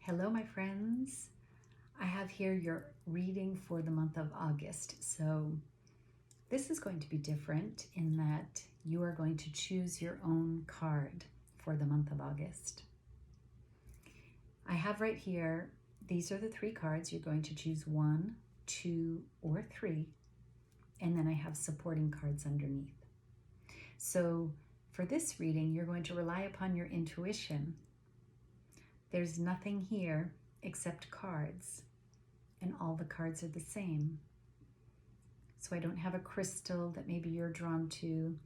Hello, my friends. I have here your reading for the month of August. So this is going to be different in that you are going to choose your own card for the month of August. I have right here, these are the three cards. You're going to choose 1, 2, or 3. And then I have supporting cards underneath. So for this reading, you're going to rely upon your intuition. There's nothing here except cards, and all the cards are the same. So I don't have a crystal that maybe you're drawn to.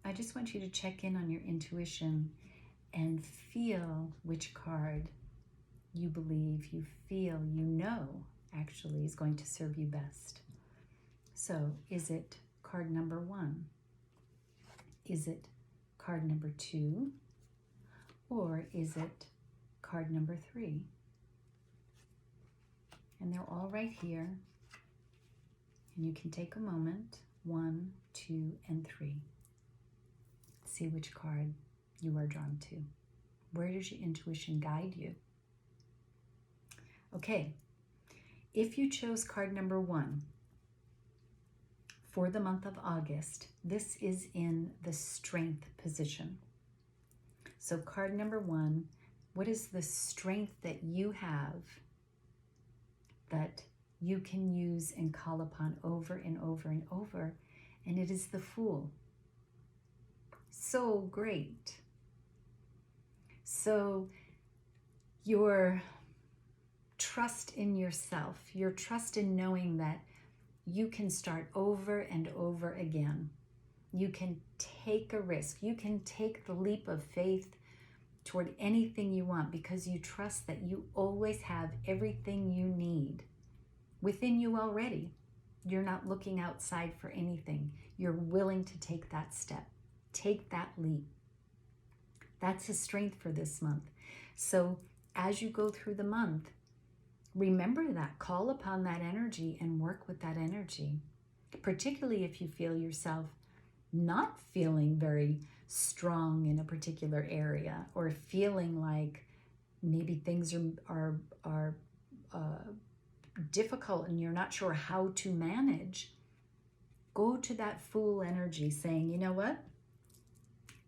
I just want you to check in on your intuition and feel which card you believe, you feel, you know, actually is going to serve you best. So is it card number 1? Is it card number 2? Or is it card number 3? And they're all right here. And you can take a moment, 1, 2, and 3. See which card you are drawn to. Where does your intuition guide you? Okay, if you chose card number 1 for the month of August, this is in the strength position. So card number 1, what is the strength that you have that you can use and call upon over and over and over? And it is the Fool. So great. So your trust in yourself, your trust in knowing that you can start over and over again. You can take a risk. You can take the leap of faith toward anything you want because you trust that you always have everything you need within you already. You're not looking outside for anything. You're willing to take that step, take that leap. That's a strength for this month. So as you go through the month, remember that, call upon that energy and work with that energy, particularly if you feel yourself not feeling very strong in a particular area, or feeling like maybe things are difficult and you're not sure how to manage. Go to that Fool energy saying, you know what?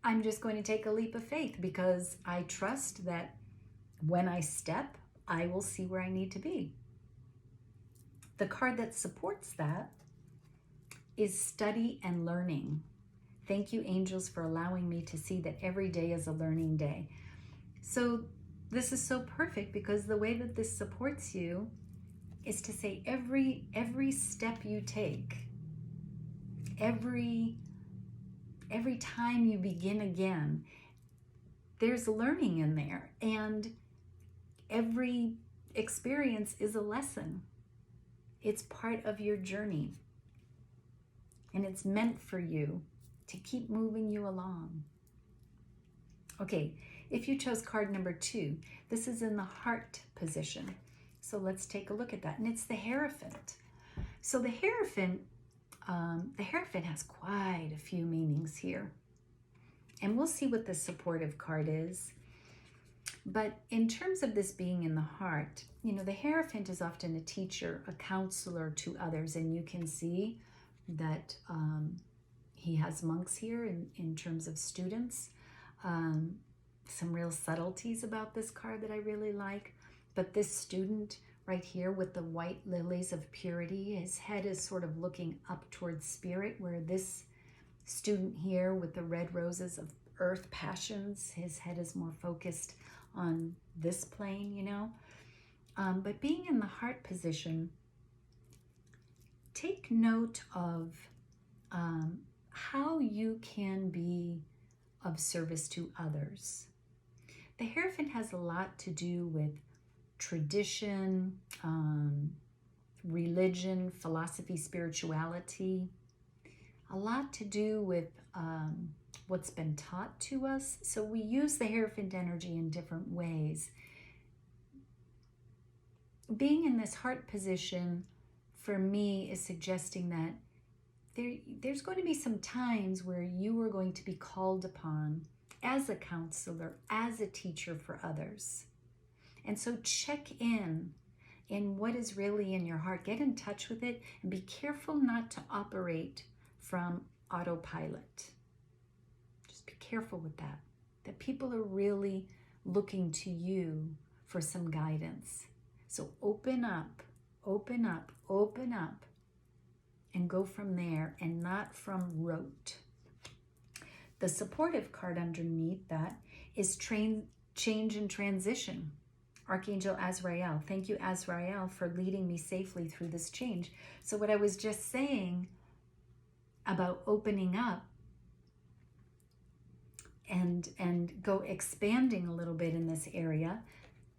I'm just going to take a leap of faith because I trust that when I step, I will see where I need to be. The card that supports that is study and learning. Thank you, angels, for allowing me to see that every day is a learning day. So this is so perfect because the way that this supports you is to say every step you take, every time you begin again, there's learning in there, and every experience is a lesson. It's part of your journey, and it's meant for you to keep moving you along. Okay, if you chose card number 2, this is in the heart position. So let's take a look at that. And it's the Hierophant. So the Hierophant has quite a few meanings here. And we'll see what the supportive card is. But in terms of this being in the heart, you know, the Hierophant is often a teacher, a counselor to others. And you can see that he has monks here in terms of students. Some real subtleties about this card that I really like. But this student right here with the white lilies of purity, his head is sort of looking up towards spirit, where this student here with the red roses of earth passions, his head is more focused on this plane, you know. But being in the heart position, take note of how you can be of service to others. The Hierophant has a lot to do with tradition, religion, philosophy, spirituality, a lot to do with what's been taught to us. So we use the Hierophant energy in different ways. Being in this heart position for me is suggesting that there's going to be some times where you are going to be called upon as a counselor, as a teacher for others. And so check in what is really in your heart. Get in touch with it and be careful not to operate from autopilot. Just be careful with that. That people are really looking to you for some guidance. So open up, open up, open up, and go from there and not from rote. The supportive card underneath that is change and transition. Archangel Azrael. Thank you, Azrael, for leading me safely through this change. So what I was just saying about opening up and go expanding a little bit in this area,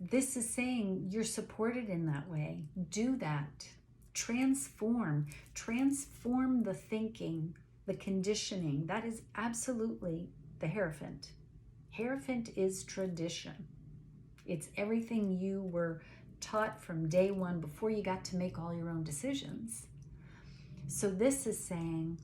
this is saying you're supported in that way. Do that. Transform the thinking, the conditioning. That is absolutely the Hierophant. Hierophant is tradition. It's everything you were taught from day one before you got to make all your own decisions. So this is saying,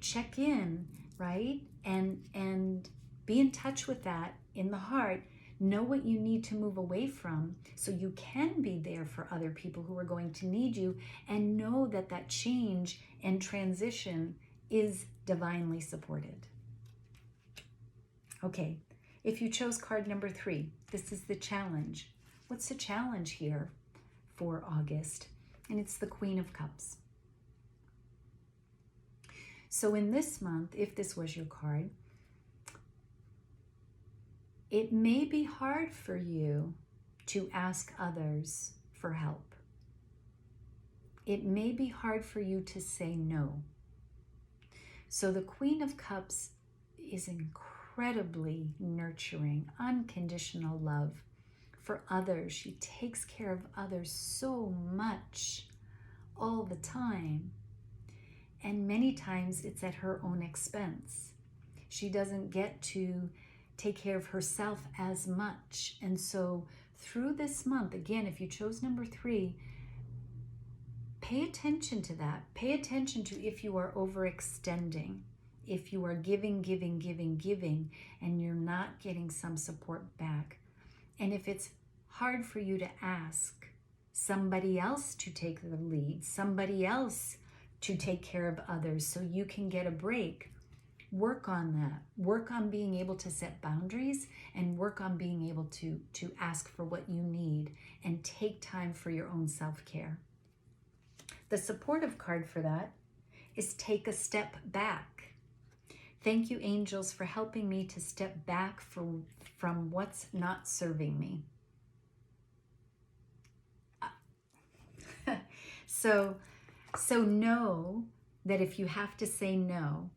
check in, right? And be in touch with that in the heart. Know what you need to move away from so you can be there for other people who are going to need you, and know that that change and transition is divinely supported. Okay, if you chose card number 3, this is the challenge. What's the challenge here for August? And it's the Queen of Cups. So in this month, if this was your card, it may be hard for you to ask others for help. It may be hard for you to say no. So the Queen of Cups is incredibly nurturing, unconditional love for others. She takes care of others so much all the time. And many times it's at her own expense. She doesn't get to take care of herself as much. And so through this month, again, if you chose number 3, pay attention to that. Pay attention to if you are overextending, if you are giving, and you're not getting some support back. And if it's hard for you to ask somebody else to take the lead, somebody else to take care of others so you can get a break, work on that. Work on being able to set boundaries, and work on being able to ask for what you need and take time for your own self-care. The supportive card for that is take a step back. Thank you, angels, for helping me to step back from what's not serving me. So know that if you have to say no,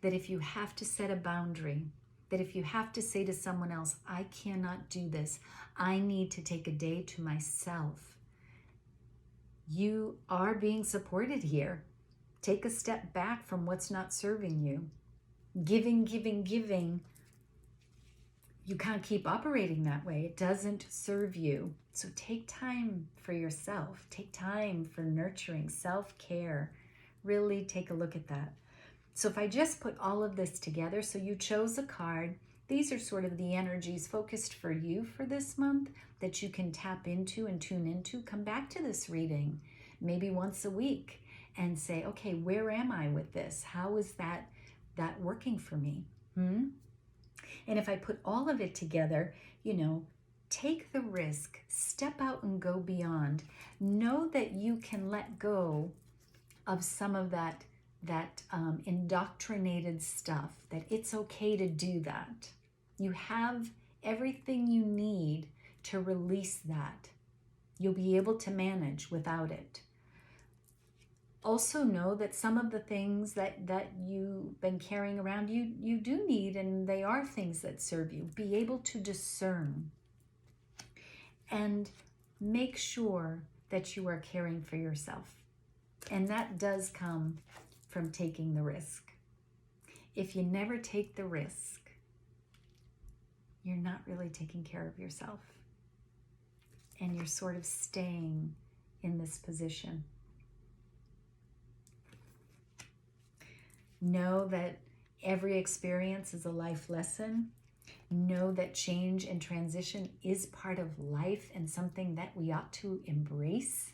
that if you have to set a boundary, that if you have to say to someone else, I cannot do this, I need to take a day to myself, you are being supported here. Take a step back from what's not serving you. Giving. You can't keep operating that way. It doesn't serve you. So take time for yourself. Take time for nurturing, self-care. Really take a look at that. So if I just put all of this together, so you chose a card. These are sort of the energies focused for you for this month that you can tap into and tune into. Come back to this reading maybe once a week and say, okay, where am I with this? How is that working for me? And if I put all of it together, take the risk, step out and go beyond. Know that you can let go of some of that indoctrinated stuff, that it's okay to do that. You have everything you need to release that. You'll be able to manage without it. Also know that some of the things that you've been carrying around, you do need, and they are things that serve you. Be able to discern and make sure that you are caring for yourself. And that does come from taking the risk. If you never take the risk, you're not really taking care of yourself. And you're sort of staying in this position. Know that every experience is a life lesson. Know that change and transition is part of life and something that we ought to embrace,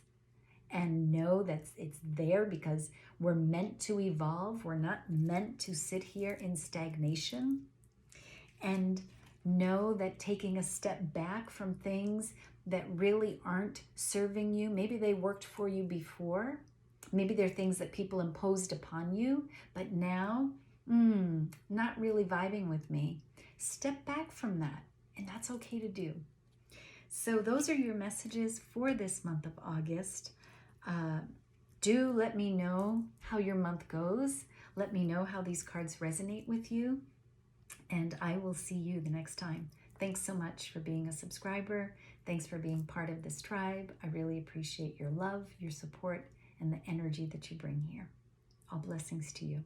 and know that it's there because we're meant to evolve. We're not meant to sit here in stagnation. And know that taking a step back from things that really aren't serving you, maybe they worked for you before, maybe they're things that people imposed upon you, but now, not really vibing with me. Step back from that, and that's okay to do. So those are your messages for this month of August. Do let me know how your month goes. Let me know how these cards resonate with you, and I will see you the next time. Thanks so much for being a subscriber. Thanks for being part of this tribe. I really appreciate your love, your support, and the energy that you bring here. All blessings to you.